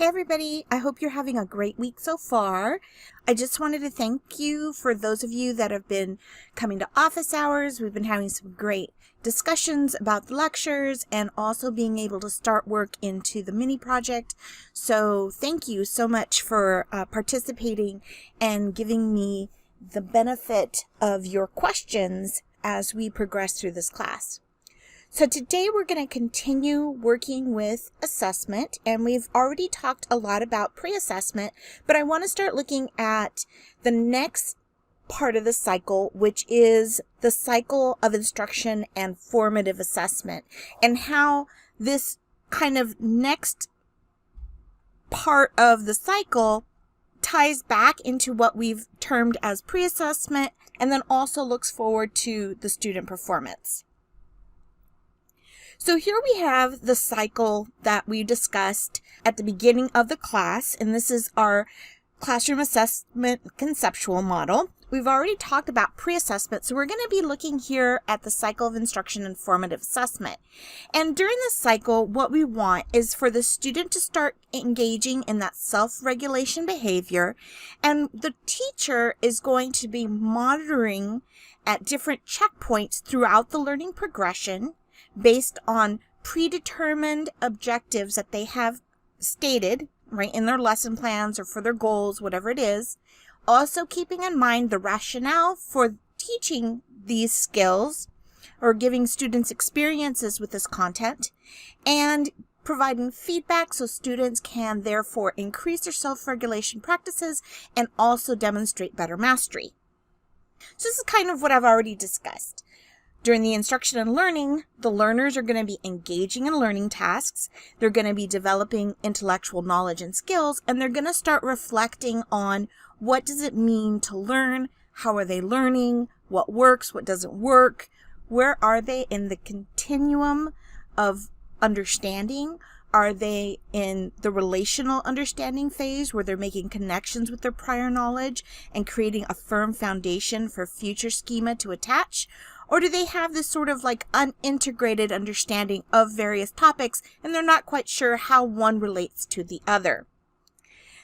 everybody. I hope you're having a great week so far. I just wanted to thank you for those of you that have been coming to office hours. We've been having some great discussions about the lectures and also being able to start work into the mini project. So thank you so much for participating and giving me the benefit of your questions as we progress through this class. So today we're going to continue working with assessment, and we've already talked a lot about pre-assessment, but I want to start looking at the next part of the cycle, which is the cycle of instruction and formative assessment, and how this kind of next part of the cycle ties back into what we've termed as pre-assessment, and then also looks forward to the student performance. So here we have the cycle that we discussed at the beginning of the class, and this is our classroom assessment conceptual model. We've already talked about pre-assessment, so we're going to be looking here at the cycle of instruction and formative assessment. And during this cycle, what we want is for the student to start engaging in that self-regulation behavior, and the teacher is going to be monitoring at different checkpoints throughout the learning progression based on predetermined objectives that they have stated, right, in their lesson plans or for their goals, whatever it is. Also keeping in mind the rationale for teaching these skills or giving students experiences with this content, and providing feedback so students can therefore increase their self-regulation practices and also demonstrate better mastery. So this is kind of what I've already discussed. During the instruction and learning, the learners are going to be engaging in learning tasks, they're going to be developing intellectual knowledge and skills, and they're going to start reflecting on what does it mean to learn, how are they learning, what works, what doesn't work, where are they in the continuum of understanding, are they in the relational understanding phase where they're making connections with their prior knowledge and creating a firm foundation for future schema to attach? Or do they have this sort of like unintegrated understanding of various topics and they're not quite sure how one relates to the other?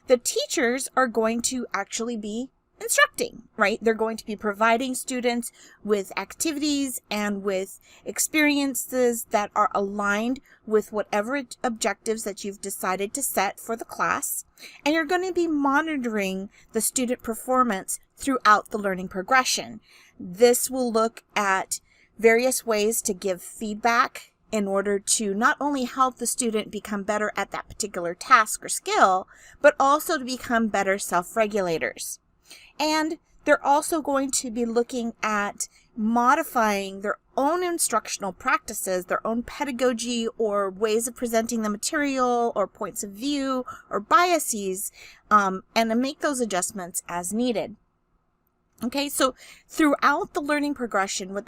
The teachers are going to actually be instructing, right? They're going to be providing students with activities and with experiences that are aligned with whatever objectives that you've decided to set for the class. And you're going to be monitoring the student performance throughout the learning progression. This will look at various ways to give feedback in order to not only help the student become better at that particular task or skill, but also to become better self-regulators. And they're also going to be looking at modifying their own instructional practices, their own pedagogy or ways of presenting the material or points of view or biases, and to make those adjustments as needed. Okay, so throughout the learning progression, throughout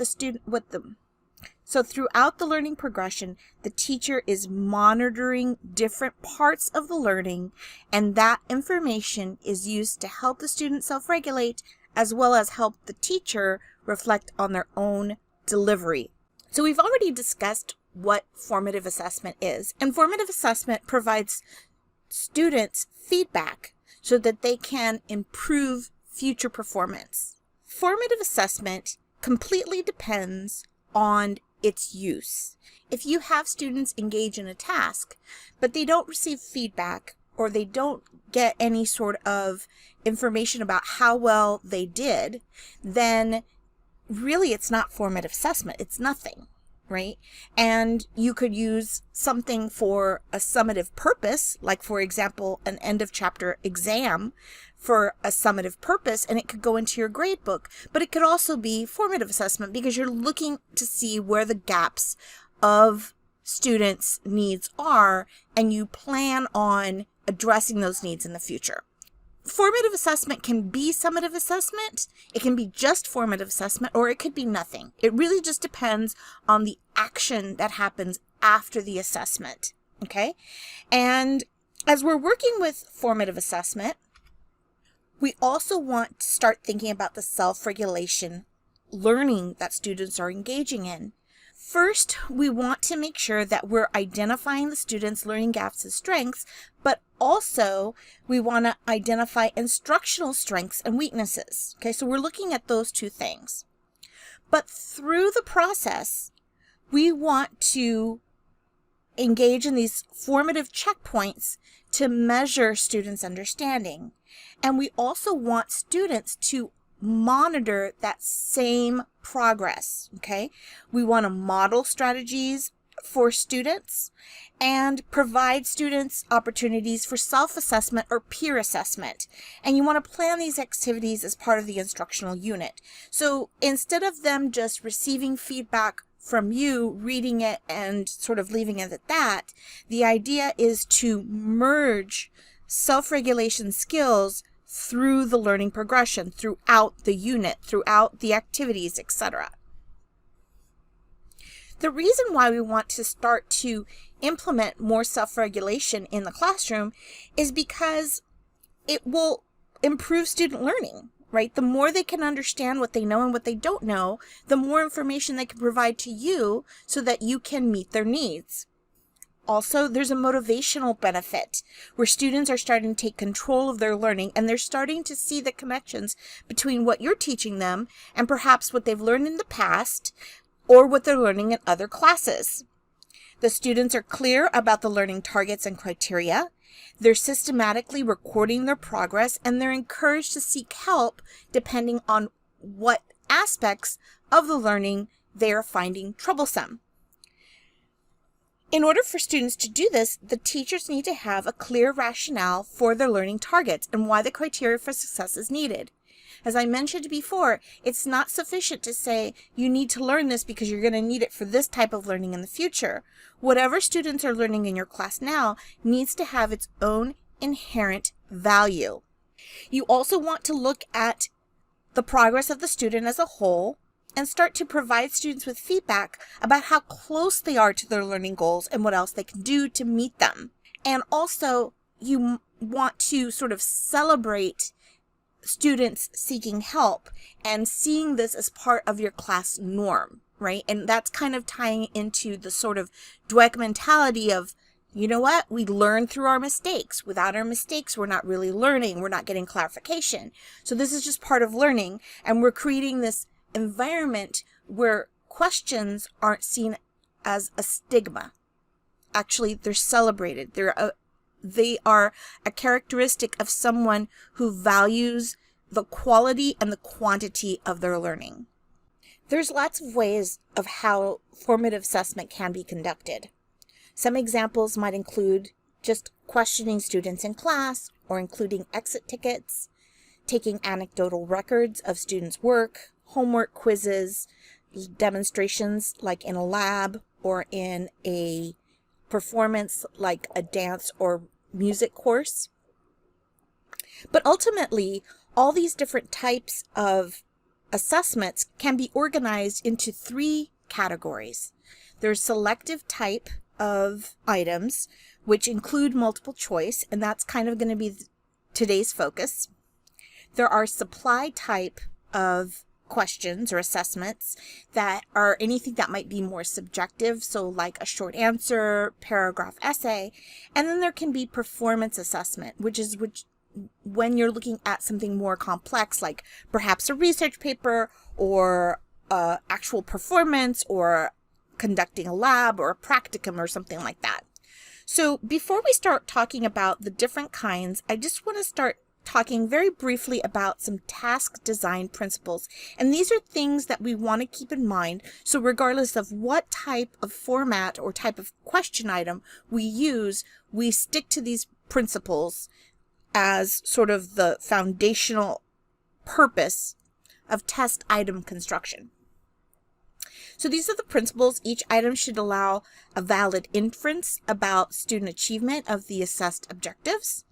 the learning progression, the teacher is monitoring different parts of the learning, and that information is used to help the student self-regulate as well as help the teacher reflect on their own delivery. So we've already discussed what formative assessment is, and formative assessment provides students feedback so that they can improve future performance. Formative assessment completely depends on its use. If you have students engage in a task, but they don't receive feedback or they don't get any sort of information about how well they did, then really it's not formative assessment. It's nothing, right? And you could use something for a summative purpose, like for example, an end of chapter exam for a summative purpose, and it could go into your grade book, but it could also be formative assessment because you're looking to see where the gaps of students' needs are, and you plan on addressing those needs in the future. Formative assessment can be summative assessment, it can be just formative assessment, or it could be nothing. It really just depends on the action that happens after the assessment, okay? And as we're working with formative assessment, we also want to start thinking about the self-regulation learning that students are engaging in. First, we want to make sure that we're identifying the students' learning gaps as strengths, but also we want to identify instructional strengths and weaknesses. Okay, so we're looking at those two things. But through the process, we want to engage in these formative checkpoints to measure students' understanding. And we also want students to monitor that same progress, okay? We want to model strategies for students and provide students opportunities for self-assessment or peer assessment. And you want to plan these activities as part of the instructional unit. So instead of them just receiving feedback from you, reading it and sort of leaving it at that, the idea is to merge self-regulation skills through the learning progression, throughout the unit, throughout the activities, etc. The reason why we want to start to implement more self-regulation in the classroom is because it will improve student learning, right? The more they can understand what they know and what they don't know, the more information they can provide to you so that you can meet their needs. Also, there's a motivational benefit where students are starting to take control of their learning and they're starting to see the connections between what you're teaching them and perhaps what they've learned in the past or what they're learning in other classes. The students are clear about the learning targets and criteria. They're systematically recording their progress and they're encouraged to seek help depending on what aspects of the learning they're finding troublesome. In order for students to do this, the teachers need to have a clear rationale for their learning targets and why the criteria for success is needed. As I mentioned before, it's not sufficient to say you need to learn this because you're going to need it for this type of learning in the future. Whatever students are learning in your class now needs to have its own inherent value. You also want to look at the progress of the student as a whole and start to provide students with feedback about how close they are to their learning goals and what else they can do to meet them. And also, you want to sort of celebrate students seeking help and seeing this as part of your class norm, right? And that's kind of tying into the sort of Dweck mentality of, you know what, we learn through our mistakes. Without our mistakes, we're not really learning. We're not getting clarification. So this is just part of learning, and we're creating this environment where questions aren't seen as a stigma. Actually, they're celebrated. They are a characteristic of someone who values the quality and the quantity of their learning. There's lots of ways of how formative assessment can be conducted. Some examples might include just questioning students in class or including exit tickets, taking anecdotal records of students' work, homework quizzes, demonstrations like in a lab or in a performance like a dance or music course. But ultimately, all these different types of assessments can be organized into 3 categories. There's selective type of items, which include multiple choice, and that's kind of going to be today's focus. There are supply type of questions or assessments that are anything that might be more subjective, so like a short answer, paragraph essay. And then there can be performance assessment, which when you're looking at something more complex, like perhaps a research paper or actual performance or conducting a lab or a practicum or something like that. So before we start talking about the different kinds, I just want to start talking very briefly about some task design principles. And these are things that we want to keep in mind. So regardless of what type of format or type of question item we use, we stick to these principles as sort of the foundational purpose of test item construction. So these are the principles. Each item should allow a valid inference about student achievement of the assessed objectives.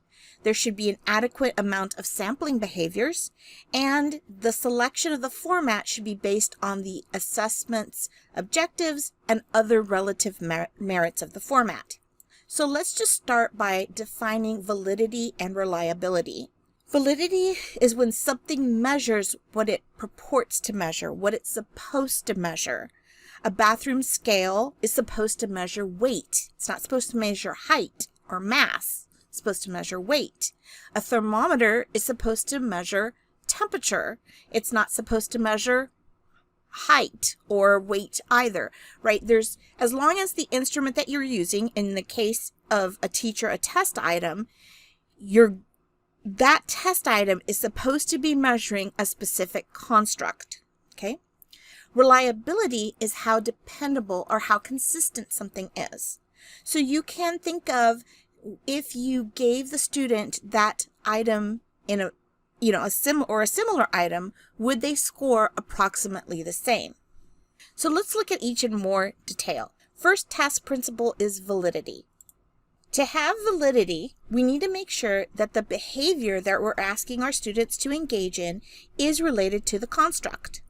There should be an adequate amount of sampling behaviors, and the selection of the format should be based on the assessment's objectives and other relative merits of the format. So let's just start by defining validity and reliability. Validity is when something measures what it purports to measure, what it's supposed to measure. A bathroom scale is supposed to measure weight. It's not supposed to measure height or mass. It's supposed to measure weight. A thermometer is supposed to measure temperature. It's not supposed to measure height or weight either, right? As long as the instrument that you're using, in the case of a teacher, a test item, that test item is supposed to be measuring a specific construct, okay? Reliability is how dependable or how consistent something is. So you can think of, if you gave the student that item in a similar item, would they score approximately the same? So let's look at each in more detail. First task principle is validity. To have validity, we need to make sure that the behavior that we're asking our students to engage in is related to the construct,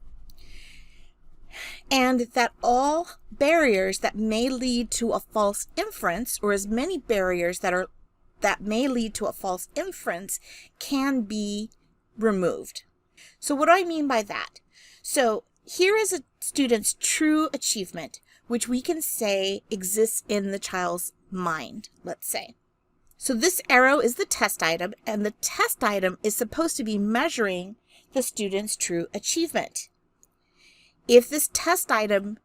and that all barriers that may lead to a false inference, or as many barriers that may lead to a false inference, can be removed. So what do I mean by that? So here is a student's true achievement, which we can say exists in the child's mind, let's say. So this arrow is the test item, and the test item is supposed to be measuring the student's true achievement. If this test item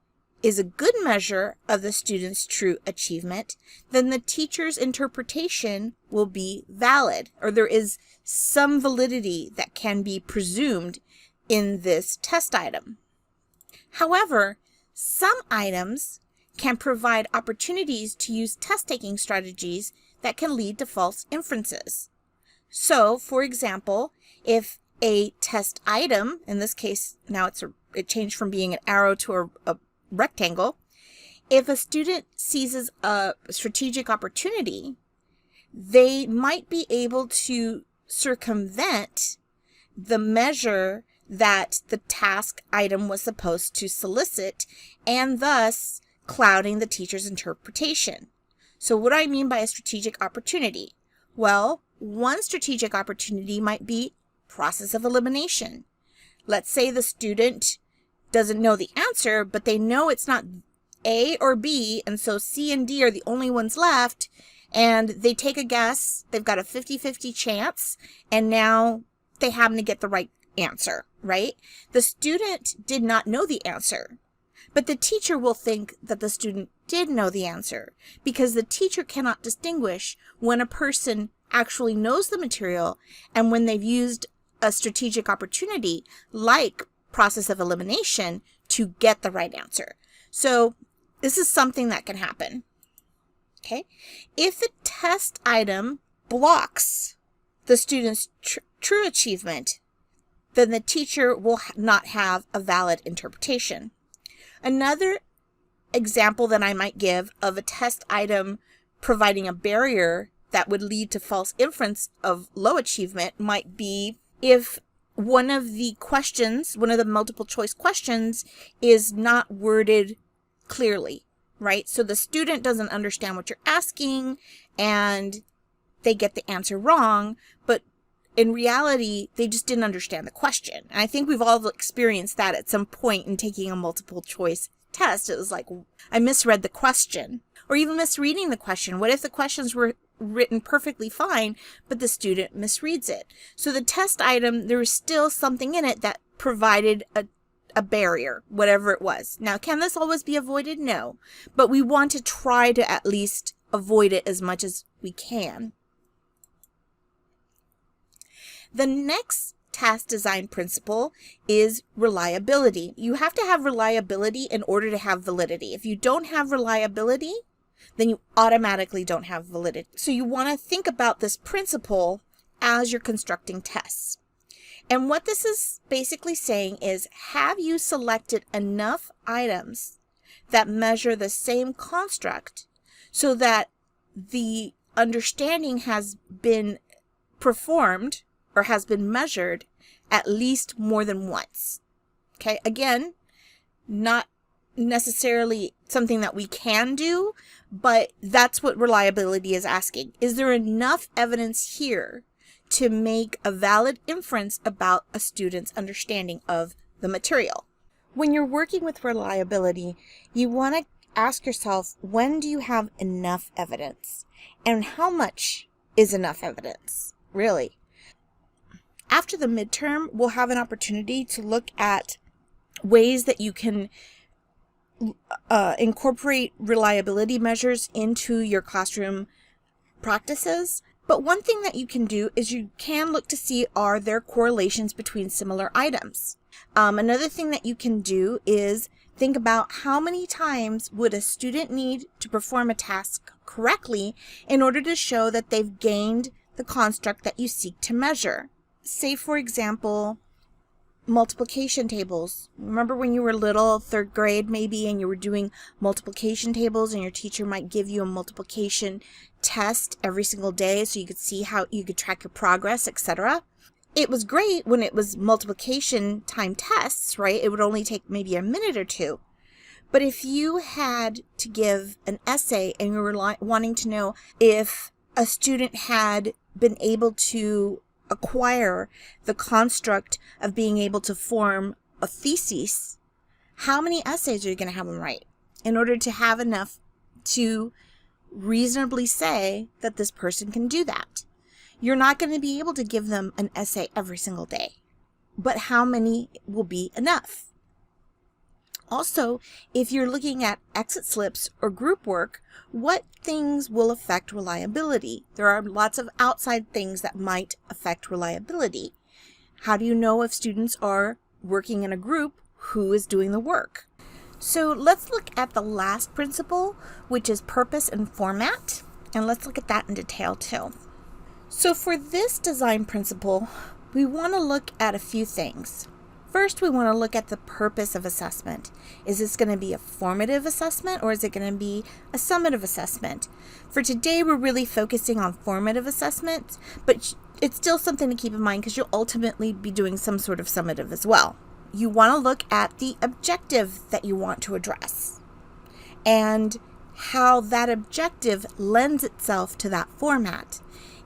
is a good measure of the student's true achievement, then the teacher's interpretation will be valid, or there is some validity that can be presumed in this test item. However, some items can provide opportunities to use test-taking strategies that can lead to false inferences. So, for example, if a test item, in this case, now it changed from being an arrow to a rectangle, if a student seizes a strategic opportunity, they might be able to circumvent the measure that the task item was supposed to solicit, and thus clouding the teacher's interpretation. So what do I mean by a strategic opportunity? Well, one strategic opportunity might be process of elimination. Let's say the student doesn't know the answer, but they know it's not A or B, and so C and D are the only ones left, and they take a guess. They've got a 50-50 chance, and now they happen to get the right answer, right? The student did not know the answer, but the teacher will think that the student did know the answer, because the teacher cannot distinguish when a person actually knows the material and when they've used a strategic opportunity like process of elimination to get the right answer. So this is something that can happen. Okay, if the test item blocks the student's true achievement, then the teacher will not have a valid interpretation. Another example that I might give of a test item providing a barrier that would lead to false inference of low achievement might be if one of the multiple choice questions is not worded clearly, right? So the student doesn't understand what you're asking and they get the answer wrong, but in reality, they just didn't understand the question. And I think we've all experienced that at some point in taking a multiple choice test. It was like, I misread the question, or even misreading the question. What if the questions were written perfectly fine, but the student misreads it? So the test item, there was still something in it that provided a barrier, whatever it was. Now, can this always be avoided? No, but we want to try to at least avoid it as much as we can. The next task design principle is reliability. You have to have reliability in order to have validity. If you don't have reliability, then you automatically don't have validity. So you want to think about this principle as you're constructing tests. And what this is basically saying is, have you selected enough items that measure the same construct so that the understanding has been performed or has been measured at least more than once? Okay, again, not necessarily something that we can do, but that's what reliability is asking. Is there enough evidence here to make a valid inference about a student's understanding of the material? When you're working with reliability, you want to ask yourself, when do you have enough evidence? And how much is enough evidence, really? After the midterm, we'll have an opportunity to look at ways that you can incorporate reliability measures into your classroom practices. But one thing that you can do is you can look to see, are there correlations between similar items? Another thing that you can do is think about how many times would a student need to perform a task correctly in order to show that they've gained the construct that you seek to measure. Say, for example, multiplication tables. Remember when you were little, 3rd grade maybe, and you were doing multiplication tables, and your teacher might give you a multiplication test every single day so you could see how you could track your progress, etc. It was great when it was multiplication time tests, right? It would only take maybe a minute or two. But if you had to give an essay and you were wanting to know if a student had been able to acquire the construct of being able to form a thesis, how many essays are you going to have them write in order to have enough to reasonably say that this person can do that? You're not going to be able to give them an essay every single day, but how many will be enough? Also, if you're looking at exit slips or group work, what things will affect reliability? There are lots of outside things that might affect reliability. How do you know if students are working in a group? Who is doing the work? So let's look at the last principle, which is purpose and format, and let's look at that in detail too. So for this design principle, we want to look at a few things. First, we want to look at the purpose of assessment. Is this going to be a formative assessment, or is it going to be a summative assessment? For today, we're really focusing on formative assessments, but it's still something to keep in mind because you'll ultimately be doing some sort of summative as well. You want to look at the objective that you want to address and how that objective lends itself to that format.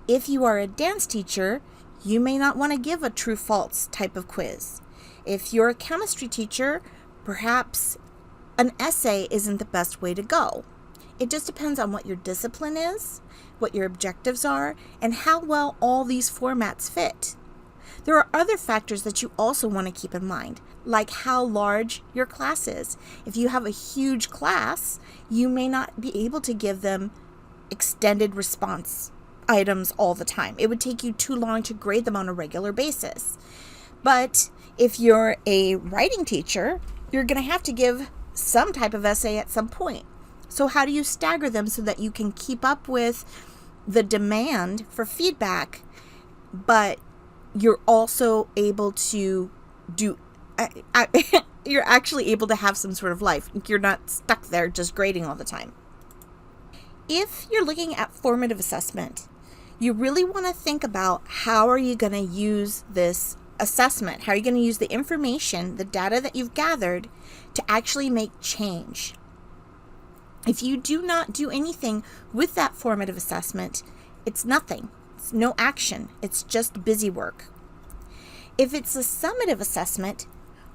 If you are a dance teacher, you may not want to give a true-false type of quiz. If you're a chemistry teacher, perhaps an essay isn't the best way to go. It just depends on what your discipline is, what your objectives are, and how well all these formats fit. There are other factors that you also want to keep in mind, like how large your class is. If you have a huge class, you may not be able to give them extended response items all the time. It would take you too long to grade them on a regular basis. But if you're a writing teacher, you're going to have to give some type of essay at some point. So how do you stagger them so that you can keep up with the demand for feedback, but you're also able to do, you're actually able to have some sort of life. You're not stuck there just grading all the time. If you're looking at formative assessment, you really want to think about how are you going to use this assessment? How are you going to use the information, the data that you've gathered to actually make change? If you do not do anything with that formative assessment, it's nothing. It's no action. It's just busy work. If it's a summative assessment,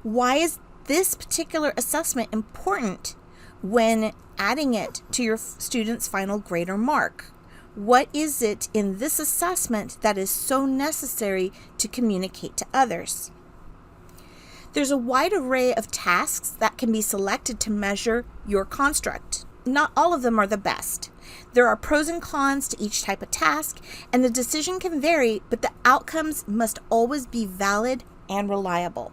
why is this particular assessment important when adding it to your student's final grade or mark? What is it in this assessment that is so necessary to communicate to others? There's a wide array of tasks that can be selected to measure your construct. Not all of them are the best. There are pros and cons to each type of task, and the decision can vary, but the outcomes must always be valid and reliable.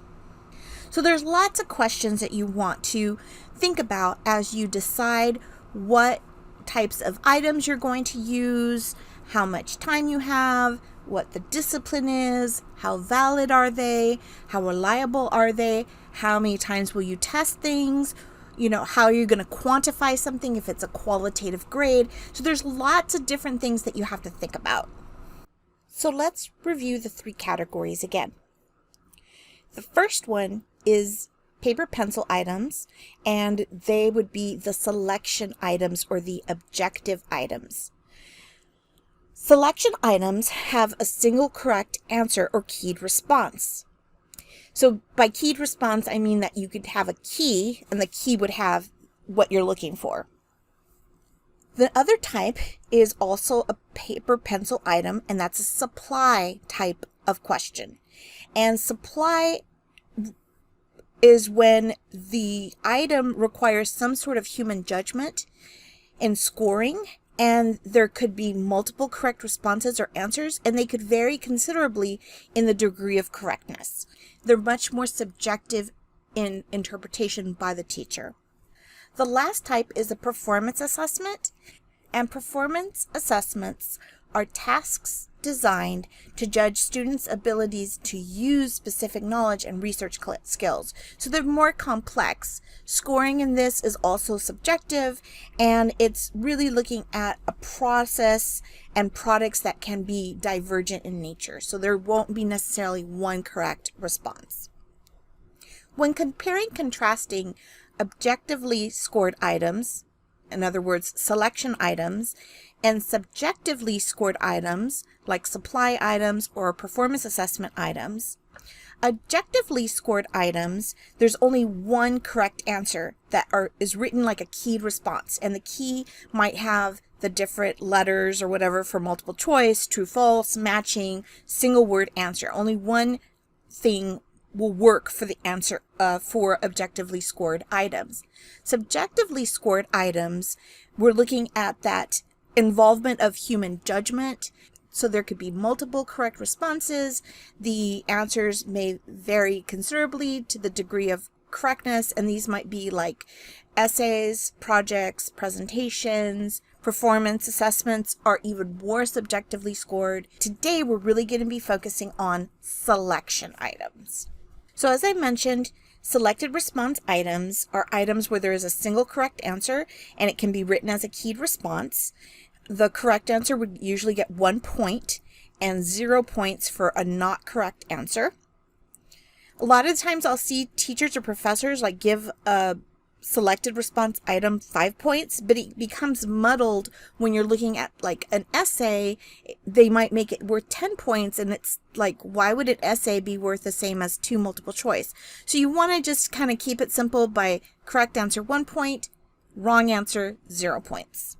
So there's lots of questions that you want to think about as you decide what types of items you're going to use, how much time you have, what the discipline is, how valid are they, how reliable are they, how many times will you test things, how are you going to quantify something if it's a qualitative grade. So there's lots of different things that you have to think about. So let's review the 3 categories again. The first one is paper pencil items, and they would be the selection items or the objective items. Selection items have a single correct answer or keyed response. So by keyed response, I mean that you could have a key and the key would have what you're looking for. The other type is also a paper pencil item, and that's a supply type of question. And supply is when the item requires some sort of human judgment in scoring, and there could be multiple correct responses or answers, and they could vary considerably in the degree of correctness. They're much more subjective in interpretation by the teacher. The last type is a performance assessment, and performance assessments are tasks designed to judge students' abilities to use specific knowledge and research skills. So they're more complex. Scoring in this is also subjective, and it's really looking at a process and products that can be divergent in nature. So there won't be necessarily one correct response. When comparing, contrasting objectively scored items, in other words, selection items, and subjectively scored items, like supply items or performance assessment items, objectively scored items, there's only one correct answer that is written like a keyed response, and the key might have the different letters or whatever for multiple choice, true, false, matching, single word answer. Only one thing will work for the answer for objectively scored items. Subjectively scored items, we're looking at that involvement of human judgment. So there could be multiple correct responses. The answers may vary considerably to the degree of correctness, and these might be like essays, projects, presentations, performance assessments are even more subjectively scored. Today, we're really going to be focusing on selection items. So as I mentioned, selected response items are items where there is a single correct answer, and it can be written as a keyed response. The correct answer would usually get 1 point and 0 points for a not correct answer. A lot of times I'll see teachers or professors like give a selected response item 5 points, but it becomes muddled when you're looking at like an essay. They might make it worth 10 points, and it's like, why would an essay be worth the same as 2 multiple choice? So you want to just kind of keep it simple by correct answer 1 point, wrong answer 0 points.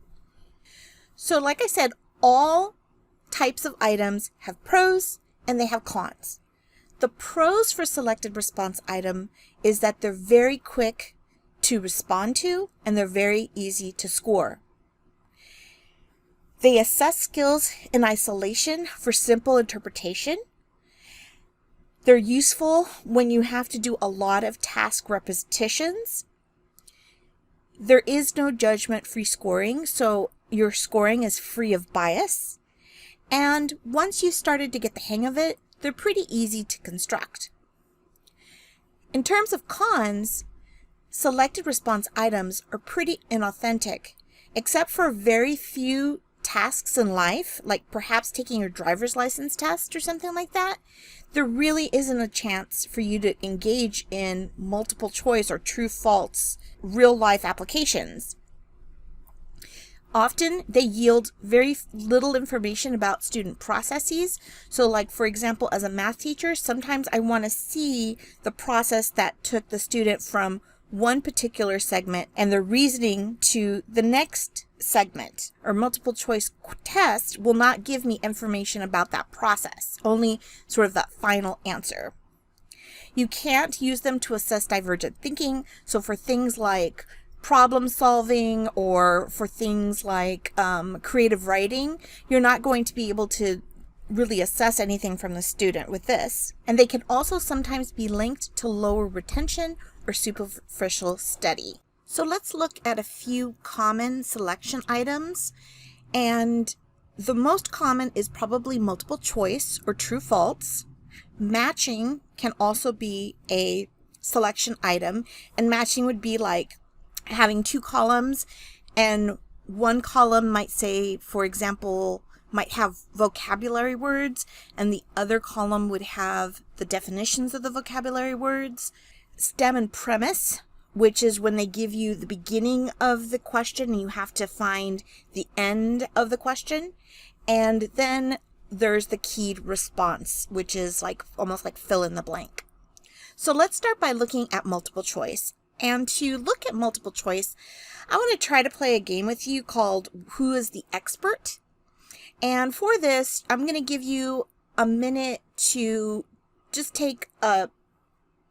So like I said, all types of items have pros and they have cons. The pros for selected response item is that they're very quick to respond to and they're very easy to score. They assess skills in isolation for simple interpretation. They're useful when you have to do a lot of task repetitions. There is no judgment-free scoring, so your scoring is free of bias. And once you started to get the hang of it, they're pretty easy to construct. In terms of cons, selected response items are pretty inauthentic, except for very few tasks in life, like perhaps taking your driver's license test or something like that. There really isn't a chance for you to engage in multiple choice or true false real life applications. Often they yield very little information about student processes. So like, for example, as a math teacher, sometimes I want to see the process that took the student from one particular segment and the reasoning to the next segment, or multiple choice test will not give me information about that process, only sort of that final answer. You can't use them to assess divergent thinking. So for things like problem solving or for things like creative writing, you're not going to be able to really assess anything from the student with this. And they can also sometimes be linked to lower retention or superficial study. So let's look at a few common selection items. And the most common is probably multiple choice or true false. Matching can also be a selection item, and matching would be like having 2 columns, and one column might say, for example, might have vocabulary words, and the other column would have the definitions of the vocabulary words. Stem and premise, which is when they give you the beginning of the question and you have to find the end of the question. And then there's the keyed response, which is like almost like fill in the blank. So let's start by looking at multiple choice. And to look at multiple choice, I want to try to play a game with you called Who is the Expert? And for this, I'm going to give you a minute to just take a,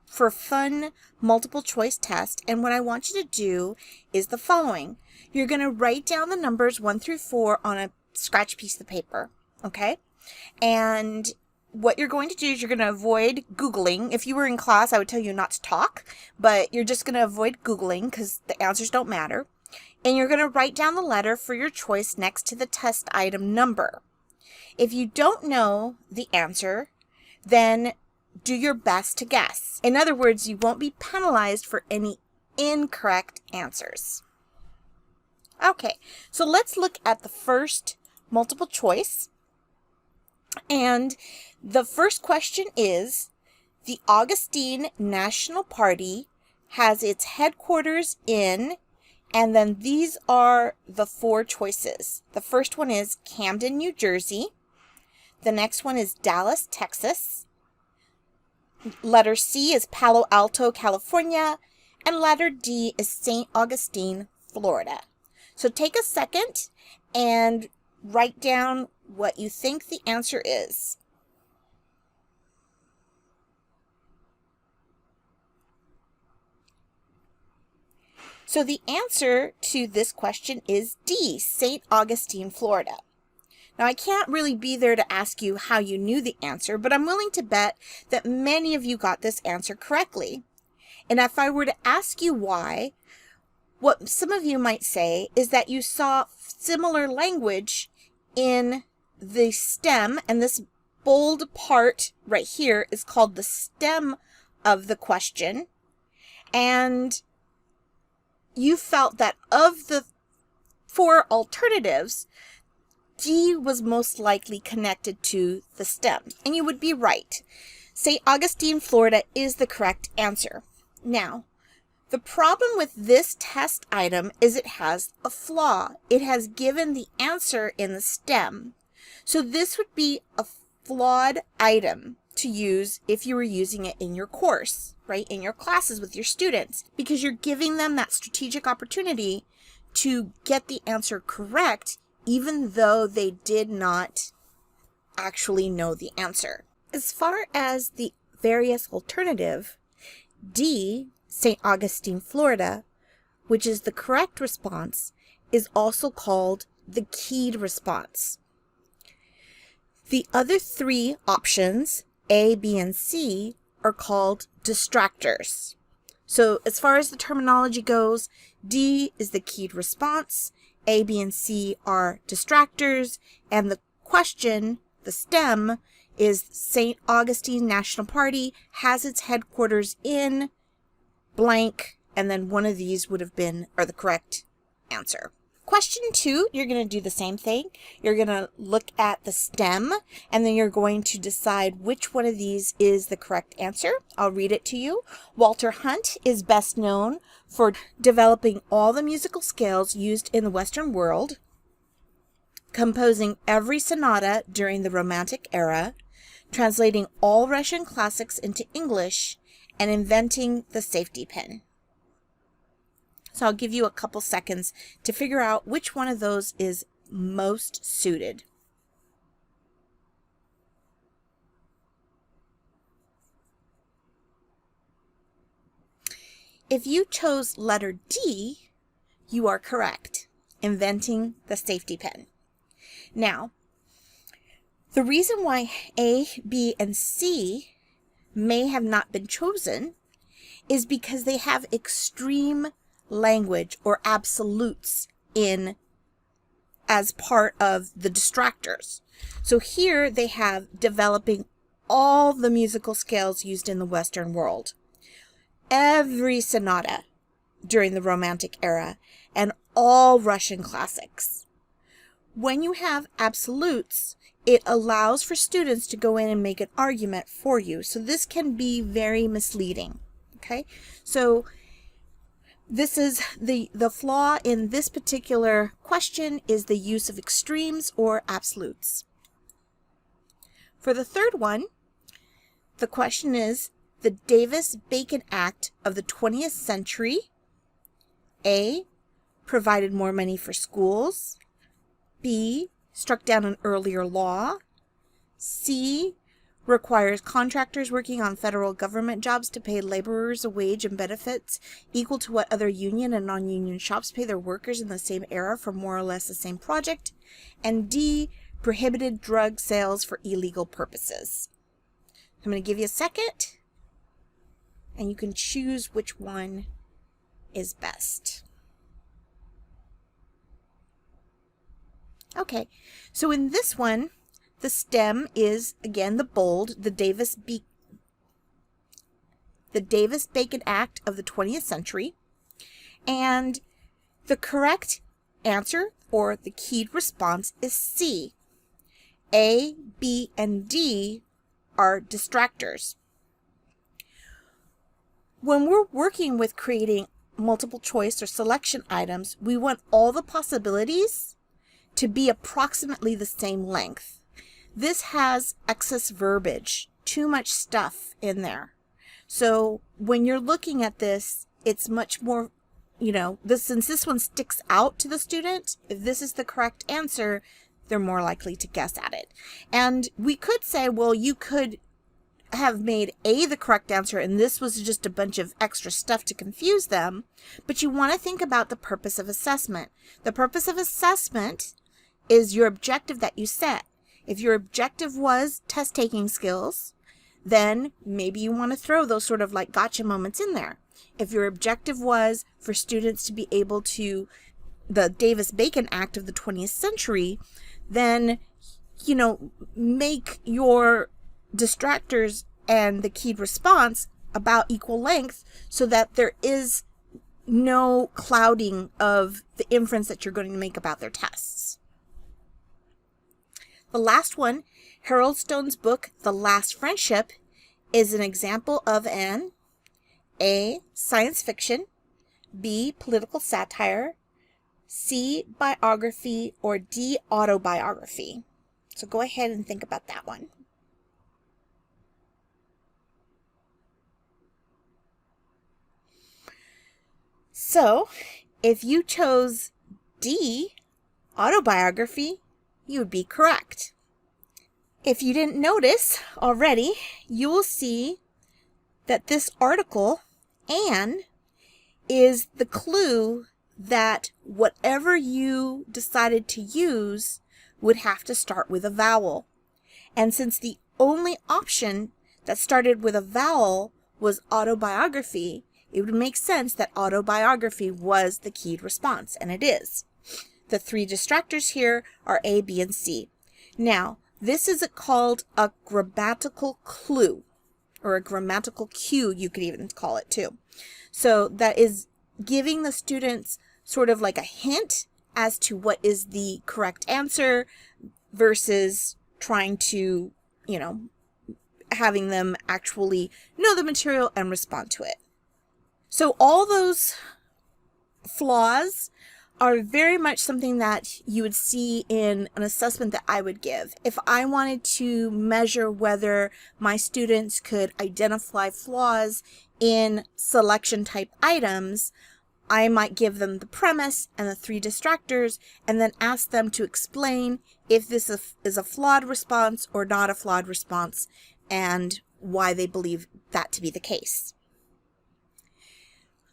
for fun, multiple choice test. And what I want you to do is the following. You're going to write down the numbers 1 through 4 on a scratch piece of paper, okay? And what you're going to do is you're going to avoid Googling. If you were in class, I would tell you not to talk, but you're just going to avoid Googling because the answers don't matter. And you're going to write down the letter for your choice next to the test item number. If you don't know the answer, then do your best to guess. In other words, you won't be penalized for any incorrect answers. Okay, so let's look at the first multiple choice. And the first question is, the Augustine National Party has its headquarters in, and then these are the 4 choices. The first one is Camden, New Jersey. The next one is Dallas, Texas. Letter C is Palo Alto, California. And letter D is St. Augustine, Florida. So take a second and write down what you think the answer is. So the answer to this question is D, St. Augustine, Florida. Now, I can't really be there to ask you how you knew the answer, but I'm willing to bet that many of you got this answer correctly. And if I were to ask you why, what some of you might say is that you saw similar language in the stem, and this bold part right here is called the stem of the question. And you felt that of the 4 alternatives, D was most likely connected to the stem. And you would be right. St. Augustine, Florida is the correct answer. Now, the problem with this test item is it has a flaw. It has given the answer in the stem. So this would be a flawed item to use if you were using it in your course, right? In your classes with your students, because you're giving them that strategic opportunity to get the answer correct, even though they did not actually know the answer. As far as the various alternative, D, St. Augustine, Florida, which is the correct response, is also called the keyed response. The other 3 options, A, B, and C, are called distractors. So as far as the terminology goes, D is the keyed response, A, B, and C are distractors, and the question, the stem, is St. Augustine National Party has its headquarters in blank, and then one of these would have been, or the correct answer. Question 2, you're going to do the same thing. You're going to look at the stem, and then you're going to decide which one of these is the correct answer. I'll read it to you. Walter Hunt is best known for developing all the musical scales used in the Western world, composing every sonata during the Romantic era, translating all Russian classics into English, and inventing the safety pin. So I'll give you a couple seconds to figure out which one of those is most suited. If you chose letter D, you are correct, inventing the safety pin. Now, the reason why A, B, and C may have not been chosen is because they have extreme language or absolutes in as part of the distractors. So here they have developing all the musical scales used in the Western world, every sonata during the Romantic era, and all Russian classics. When you have absolutes, it allows for students to go in and make an argument for you. So this can be very misleading. Okay, so this is the flaw in this particular question is the use of extremes or absolutes. For the third one, the question is, the Davis-Bacon Act of the 20th century? A, provided more money for schools. B, struck down an earlier law. C, requires contractors working on federal government jobs to pay laborers a wage and benefits equal to what other union and non-union shops pay their workers in the same era for more or less the same project. And D, prohibited drug sales for illegal purposes. I'm going to give you a second, and you can choose which one is best. Okay, so in this one, the stem is, again, the bold, the Davis-Bacon Act of the 20th century. And the correct answer, or the keyed response, is C. A, B, and D are distractors. When we're working with creating multiple choice or selection items, we want all the possibilities to be approximately the same length. This has excess verbiage, too much stuff in there. So when you're looking at this, it's much more, since this one sticks out to the student, if this is the correct answer, they're more likely to guess at it. And we could say, well, you could have made A the correct answer and this was just a bunch of extra stuff to confuse them, but you want to think about the purpose of assessment. The purpose of assessment is your objective that you set. If your objective was test-taking skills, then maybe you want to throw those sort of like gotcha moments in there. If your objective was for students to be able to, the Davis-Bacon Act of the 20th century, then, make your distractors and the keyed response about equal length so that there is no clouding of the inference that you're going to make about their tests. The last one, Harold Stone's book, The Last Friendship, is an example of an A, science fiction, B, political satire, C, biography, or D, autobiography. So go ahead and think about that one. So, if you chose D, autobiography, you would be correct. If you didn't notice already, you will see that this article, "and," is the clue that whatever you decided to use would have to start with a vowel. And since the only option that started with a vowel was autobiography, it would make sense that autobiography was the keyed response, and it is. The three distractors here are A, B, and C. Now, this is called a grammatical clue, or a grammatical cue, you could even call it too. So that is giving the students sort of like a hint as to what is the correct answer versus trying to, having them actually know the material and respond to it. So all those flaws are very much something that you would see in an assessment that I would give. If I wanted to measure whether my students could identify flaws in selection type items, I might give them the premise and the three distractors and then ask them to explain if this is a flawed response or not a flawed response and why they believe that to be the case.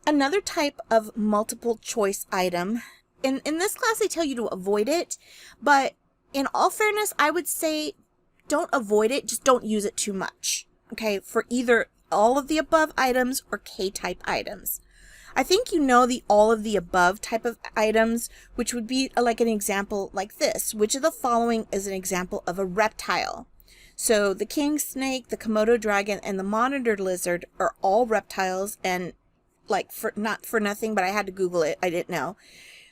Another type of multiple choice item, in this class I tell you to avoid it, but in all fairness, I would say don't avoid it, just don't use it too much, okay, for either all of the above items or K-type items. I think you know the all of the above type of items, which would be like an example like this. Which of the following is an example of a reptile? So the king snake, the Komodo dragon, and the monitor lizard are all reptiles, and not for nothing, but I had to Google it. I didn't know.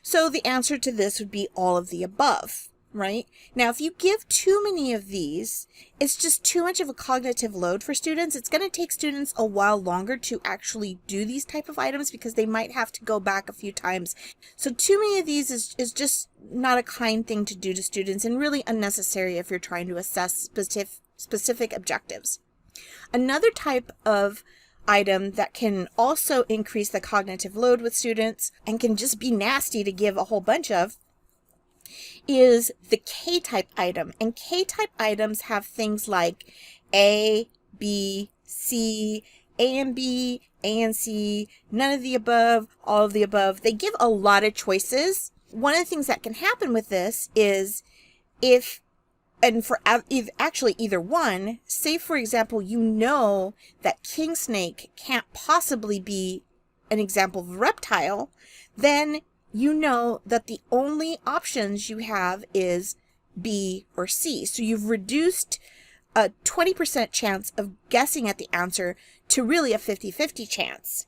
So the answer to this would be all of the above, right? Now, if you give too many of these, it's just too much of a cognitive load for students. It's going to take students a while longer to actually do these type of items because they might have to go back a few times. So too many of these is just not a kind thing to do to students and really unnecessary if you're trying to assess specific objectives. Another type of item that can also increase the cognitive load with students and can just be nasty to give a whole bunch of is the K-type item. And K-type items have things like A, B, C, A and B, A and C, none of the above, all of the above. They give a lot of choices. One of the things that can happen with this is either one, say for example, you know that king snake can't possibly be an example of a reptile, then you know that the only options you have is B or C. So you've reduced a 20% chance of guessing at the answer to really a 50-50 chance.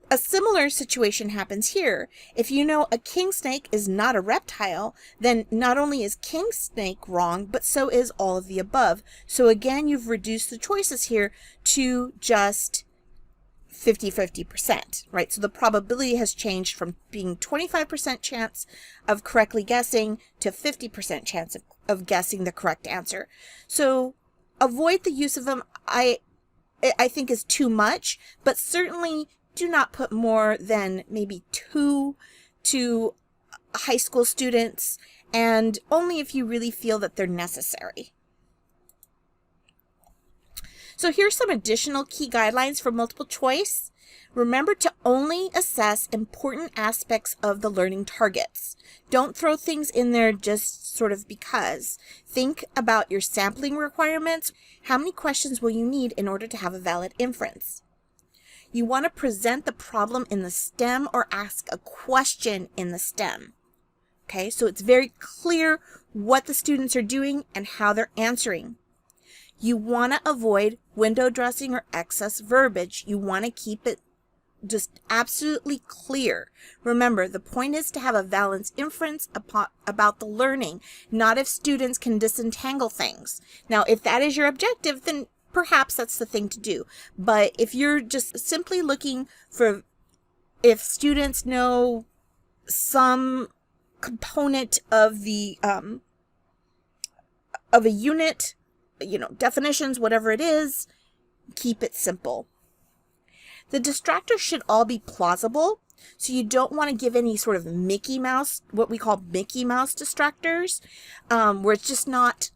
A similar situation happens here. If you know a king snake is not a reptile, then not only is king snake wrong, but so is all of the above. So again, you've reduced the choices here to just 50-50%, right? So the probability has changed from being 25% chance of correctly guessing to 50% chance of guessing the correct answer. So avoid the use of them, I think is too much, but certainly do not put more than maybe 2 to high school students, and only if you really feel that they're necessary. So here's some additional key guidelines for multiple choice. Remember to only assess important aspects of the learning targets. Don't throw things in there just sort of because. Think about your sampling requirements. How many questions will you need in order to have a valid inference? You want to present the problem in the STEM or ask a question in the STEM. Okay, so it's very clear what the students are doing and how they're answering. You want to avoid window dressing or excess verbiage. You want to keep it just absolutely clear. Remember, the point is to have a balanced inference about the learning, not if students can disentangle things. Now, if that is your objective, then perhaps that's the thing to do. But if you're just simply looking for if students know some component of the of a unit, definitions, whatever it is, keep it simple. The distractors should all be plausible, so you don't want to give any sort of Mickey Mouse, what we call Mickey Mouse distractors, where it's just not,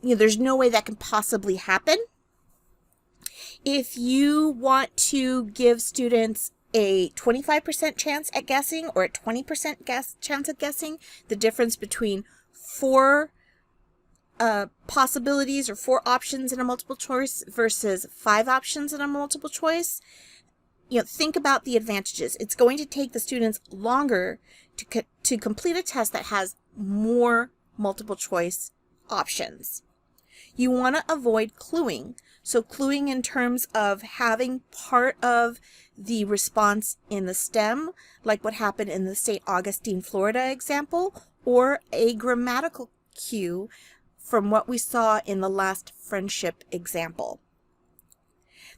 there's no way that can possibly happen. If you want to give students a 25% chance at guessing or a 20% chance of guessing, the difference between 4 possibilities or 4 options in a multiple choice versus 5 options in a multiple choice, think about the advantages. It's going to take the students longer to complete a test that has more multiple choice options. You want to avoid cluing. So cluing in terms of having part of the response in the STEM, like what happened in the St. Augustine, Florida example, or a grammatical cue from what we saw in the last friendship example.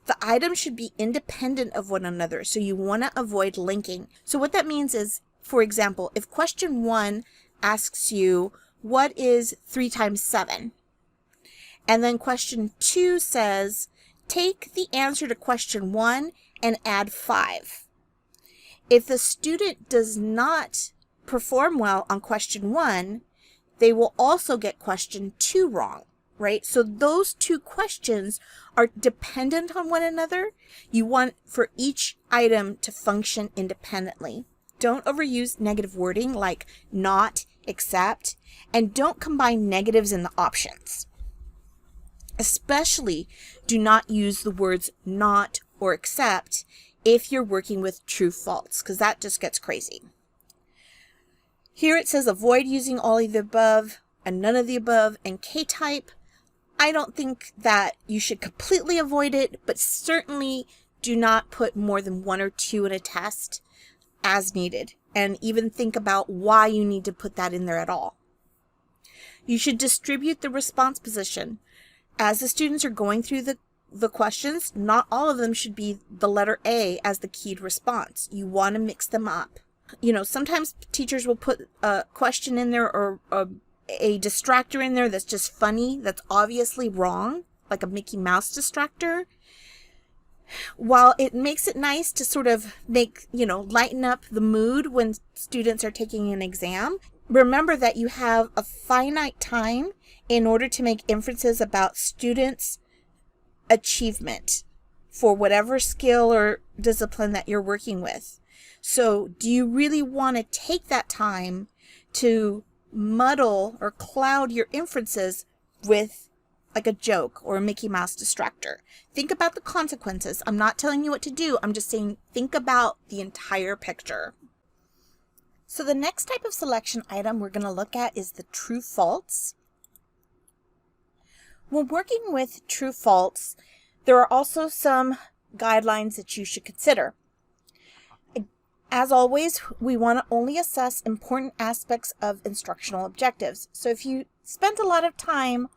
The items should be independent of one another, so you want to avoid linking. So what that means is, for example, if question 1 asks you, what is 3 times 7? And then question 2 says, take the answer to question 1 and add 5. If the student does not perform well on question 1, they will also get question 2 wrong, right? So those 2 questions are dependent on one another. You want for each item to function independently. Don't overuse negative wording like not, except, and don't combine negatives in the options. Especially do not use the words not or except if you're working with true false, because that just gets crazy. Here it says avoid using all of the above and none of the above and K-type. I don't think that you should completely avoid it, but certainly do not put more than 1 or 2 in a test as needed, and even think about why you need to put that in there at all. You should distribute the response position. As the students are going through the questions, not all of them should be the letter A as the keyed response. You want to mix them up. Sometimes teachers will put a question in there or a distractor in there that's just funny, that's obviously wrong, like a Mickey Mouse distractor. While it makes it nice to sort of lighten up the mood when students are taking an exam, remember that you have a finite time in order to make inferences about students' achievement for whatever skill or discipline that you're working with. So do you really want to take that time to muddle or cloud your inferences with like a joke or a Mickey Mouse distractor? Think about the consequences. I'm not telling you what to do. I'm just saying think about the entire picture. So the next type of selection item we're going to look at is the true-false. When working with true-false, there are also some guidelines that you should consider. As always, we want to only assess important aspects of instructional objectives. So if you spent a lot of time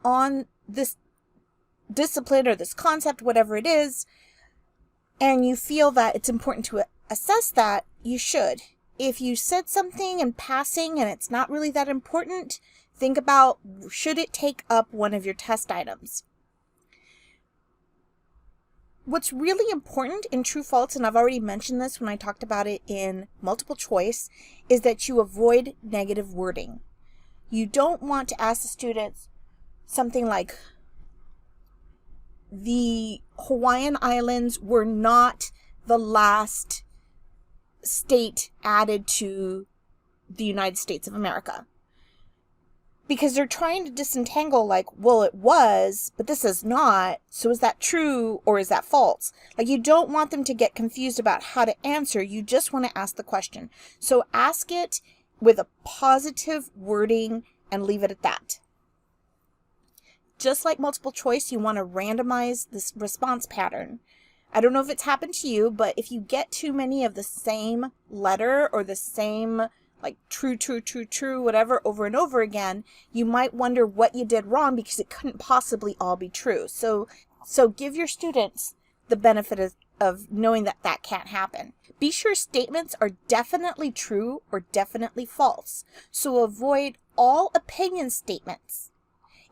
on this discipline or this concept, whatever it is, and you feel that it's important to assess that, you should. If you said something in passing and it's not really that important, think about, should it take up one of your test items? What's really important in true-false, and I've already mentioned this when I talked about it in multiple choice, is that you avoid negative wording. You don't want to ask the students something like, the Hawaiian Islands were not the last state added to the United States of America. Because they're trying to disentangle, like, well, it was, but this is not, so is that true or is that false? Like, you don't want them to get confused about how to answer, you just want to ask the question. So ask it with a positive wording and leave it at that. Just like multiple choice, you want to randomize this response pattern. I don't know if it's happened to you, but if you get too many of the same letter or the same like true, whatever over and over again, you might wonder what you did wrong because it couldn't possibly all be true. So give your students the benefit of knowing that that can't happen. Be sure statements are definitely true or definitely false. So avoid all opinion statements.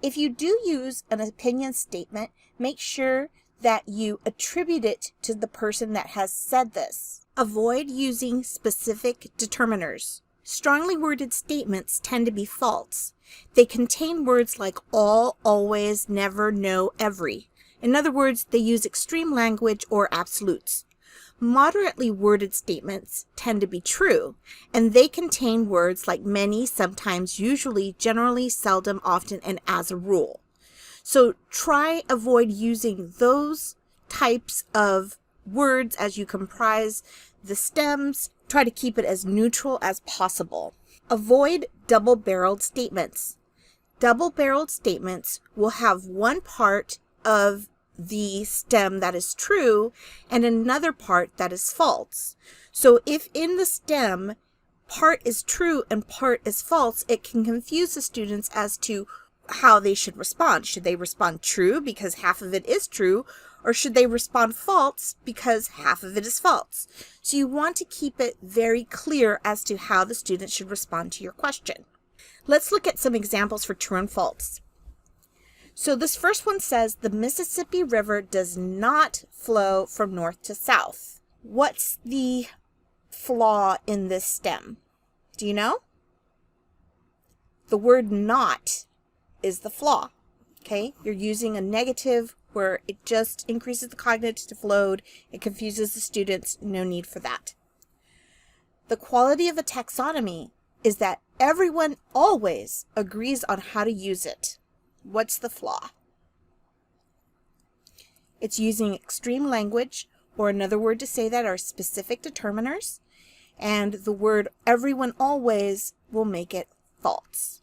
If you do use an opinion statement, make sure that you attribute it to the person that has said this. Avoid using specific determiners. Strongly worded statements tend to be false. They contain words like all, always, never, no, every. In other words, they use extreme language or absolutes. Moderately worded statements tend to be true, and they contain words like many, sometimes, usually, generally, seldom, often, and as a rule. So avoid using those types of words as you comprise the stems. Try to keep it as neutral as possible. Avoid double-barreled statements. Double-barreled statements will have one part of the stem that is true and another part that is false. So if in the stem part is true and part is false, it can confuse the students as to how they should respond. Should they respond true because half of it is true, or should they respond false because half of it is false? So you want to keep it very clear as to how the student should respond to your question. Let's look at some examples for true and false. So this first one says the Mississippi River does not flow from north to south. What's the flaw in this stem? Do you know? The word not is the flaw. Okay, you're using a negative where it just increases the cognitive load. It confuses the students. No need for that. The quality of a taxonomy is that everyone always agrees on how to use it. What's the flaw? It's using extreme language, or another word to say that are specific determiners, and the word everyone always will make it false.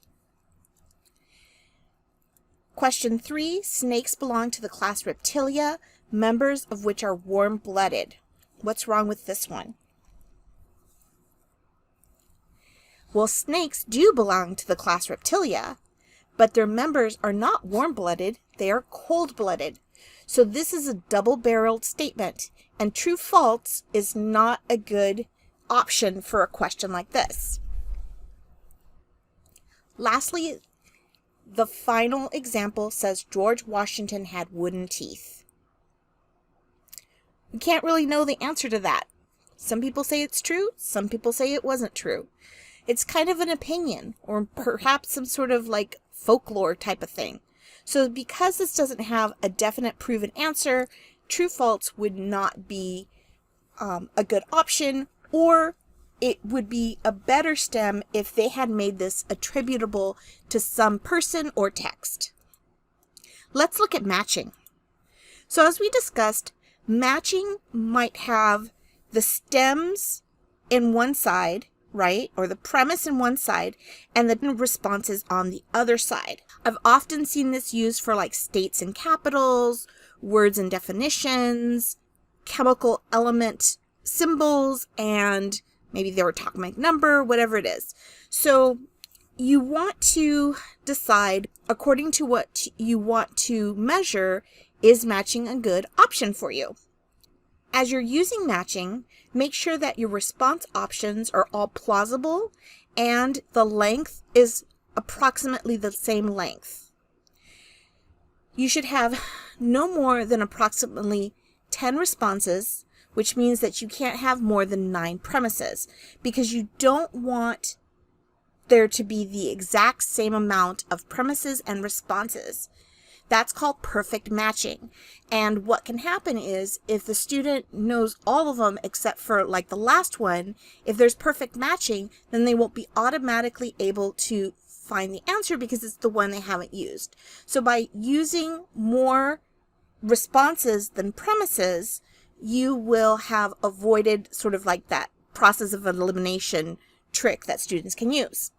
Question 3, snakes belong to the class Reptilia, members of which are warm-blooded. What's wrong with this one? Well, snakes do belong to the class Reptilia, but their members are not warm-blooded, they are cold-blooded. So this is a double-barreled statement, and true-false is not a good option for a question like this. Lastly, the final example says George Washington had wooden teeth. We can't really know the answer to that. Some people say it's true, some people say it wasn't true. It's kind of an opinion, or perhaps some sort of like folklore type of thing. So because this doesn't have a definite proven answer, true false would not be a good option, or it would be a better STEM if they had made this attributable to some person or text. Let's look at matching. So as we discussed, matching might have the stems in one side, right? Or the premise in one side, and the responses on the other side. I've often seen this used for like states and capitals, words and definitions, chemical element symbols, and maybe their atomic number, whatever it is. So you want to decide, according to what you want to measure, is matching a good option for you? As you're using matching, make sure that your response options are all plausible and the length is approximately the same length. You should have no more than approximately 10 responses, which means that you can't have more than 9 premises, because you don't want there to be the exact same amount of premises and responses. That's called perfect matching. And what can happen is if the student knows all of them except for like the last one, if there's perfect matching, then they won't be automatically able to find the answer because it's the one they haven't used. So by using more responses than premises, you will have avoided sort of like that process of elimination trick that students can use.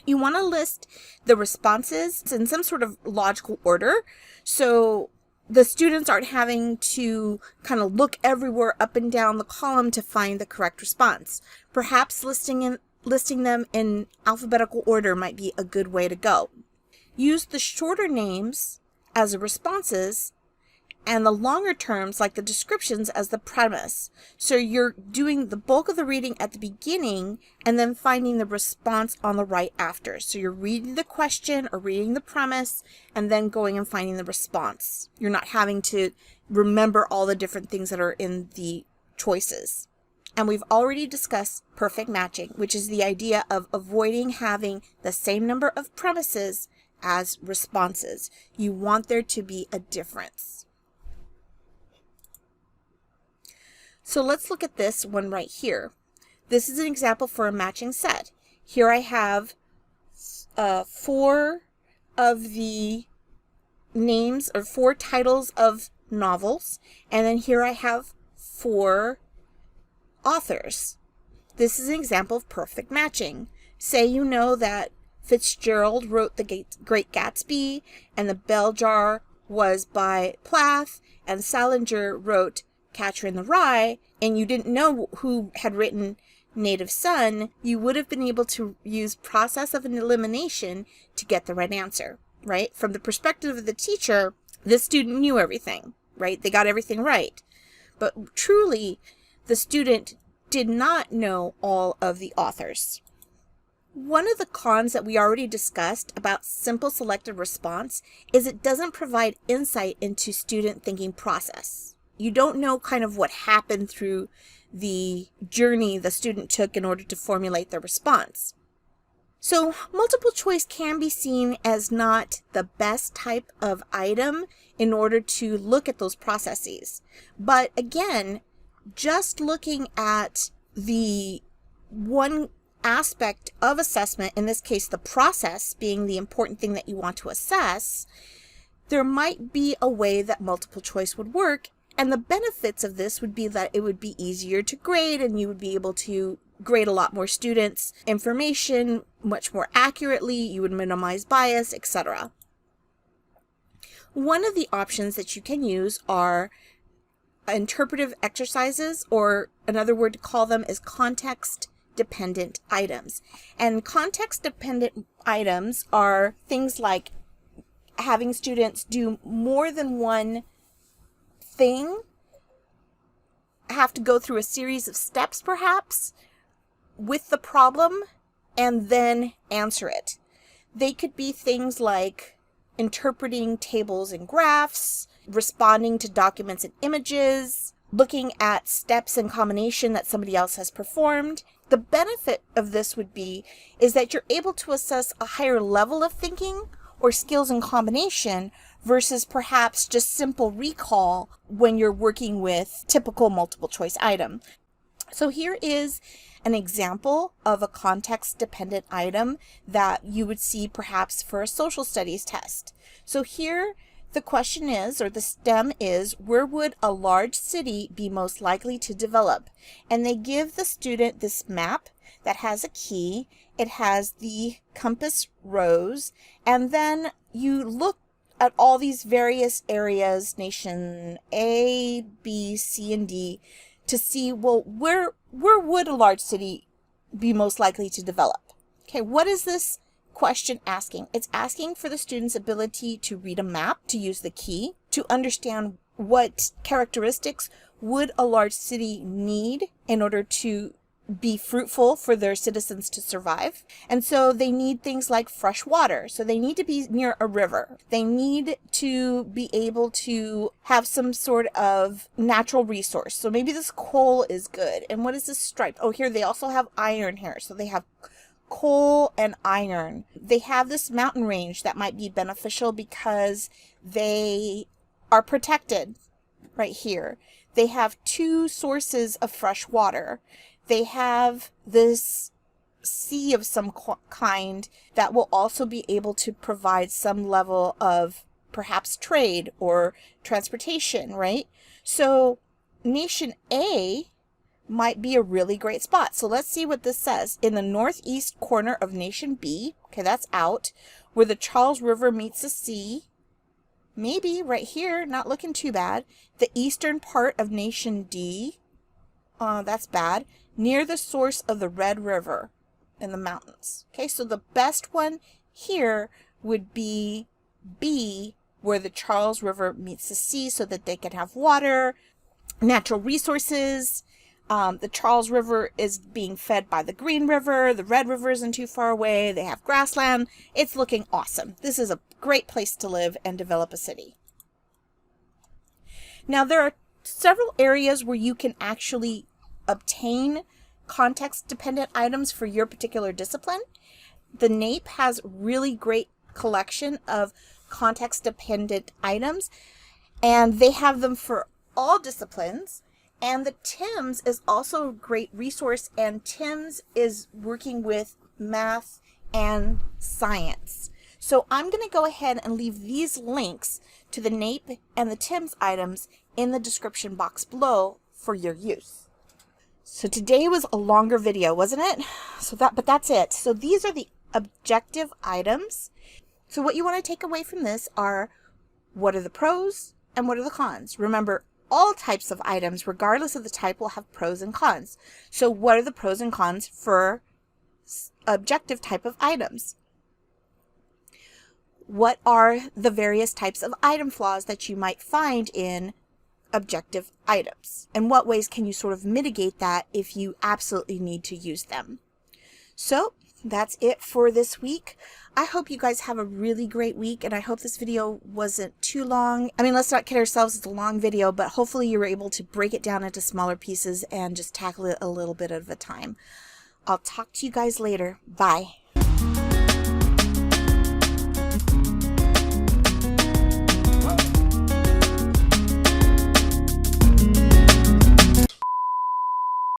You want to list the responses in some sort of logical order, so the students aren't having to kind of look everywhere up and down the column to find the correct response. Perhaps listing them in alphabetical order might be a good way to go. Use the shorter names as the responses and the longer terms, like the descriptions, as the premise. So you're doing the bulk of the reading at the beginning and then finding the response on the right after. So you're reading the question or reading the premise and then going and finding the response. You're not having to remember all the different things that are in the choices. And we've already discussed perfect matching, which is the idea of avoiding having the same number of premises as responses. You want there to be a difference. So let's look at this one right here. This is an example for a matching set. Here I have 4 of the names or 4 titles of novels, and then here I have 4 authors. This is an example of perfect matching. Say you know that Fitzgerald wrote The Great Gatsby, and The Bell Jar was by Plath, and Salinger wrote Catcher in the Rye, and you didn't know who had written Native Son, you would have been able to use process of an elimination to get the right answer, right? From the perspective of the teacher, this student knew everything, right? They got everything right. But truly, the student did not know all of the authors. One of the cons that we already discussed about simple selective response is it doesn't provide insight into student thinking process. You don't know kind of what happened through the journey the student took in order to formulate their response. So multiple choice can be seen as not the best type of item in order to look at those processes. But again, just looking at the one aspect of assessment, in this case the process being the important thing that you want to assess, there might be a way that multiple choice would work. And the benefits of this would be that it would be easier to grade and you would be able to grade a lot more students' information much more accurately, you would minimize bias, etc. One of the options that you can use are interpretive exercises, or another word to call them is context-dependent items. And context-dependent items are things like having students do more than one thing, have to go through a series of steps perhaps with the problem and then answer it. They could be things like interpreting tables and graphs, responding to documents and images, looking at steps in combination that somebody else has performed. The benefit of this is that you're able to assess a higher level of thinking or skills in combination versus perhaps just simple recall when you're working with typical multiple choice item. So here is an example of a context-dependent item that you would see perhaps for a social studies test. So here the question is, or the STEM is, where would a large city be most likely to develop? And they give the student this map that has a key. It has the compass rose, and then you look at all these various areas, nation A, B, C, and D, to see, well, where would a large city be most likely to develop? Okay, what is this question asking? It's asking for the student's ability to read a map, to use the key, to understand what characteristics would a large city need in order to be fruitful for their citizens to survive. And so they need things like fresh water. So they need to be near a river. They need to be able to have some sort of natural resource. So maybe this coal is good. And what is this stripe? Oh, here they also have iron here. So they have coal and iron. They have this mountain range that might be beneficial because they are protected right here. They have 2 sources of fresh water. They have this sea of some kind that will also be able to provide some level of perhaps trade or transportation, right? So nation A might be a really great spot. So let's see what this says. In the northeast corner of nation B, okay, that's out, where the Charles River meets the sea, maybe right here, not looking too bad. The eastern part of nation D, that's bad, near the source of the Red River in the mountains. Okay, so the best one here would be B, where the Charles River meets the sea, so that they can have water, natural resources. The Charles River is being fed by the Green River. The Red River isn't too far away. They have grassland. It's looking awesome. This is a great place to live and develop a city. Now, there are several areas where you can actually obtain context-dependent items for your particular discipline. The NAEP has really great collection of context-dependent items, and they have them for all disciplines. And the TIMSS is also a great resource, and TIMSS is working with math and science. So I'm going to go ahead and leave these links to the NAEP and the TIMSS items in the description box below for your use. So today was a longer video, wasn't it? But that's it. So these are the objective items. So what you want to take away from this are, what are the pros and what are the cons? Remember, all types of items, regardless of the type, will have pros and cons. So what are the pros and cons for objective type of items? What are the various types of item flaws that you might find in objective items? And what ways can you sort of mitigate that if you absolutely need to use them? So that's it for this week. I hope you guys have a really great week, and I hope this video wasn't too long. I mean, let's not kid ourselves, it's a long video, but hopefully you were able to break it down into smaller pieces and just tackle it a little bit at a time. I'll talk to you guys later. Bye.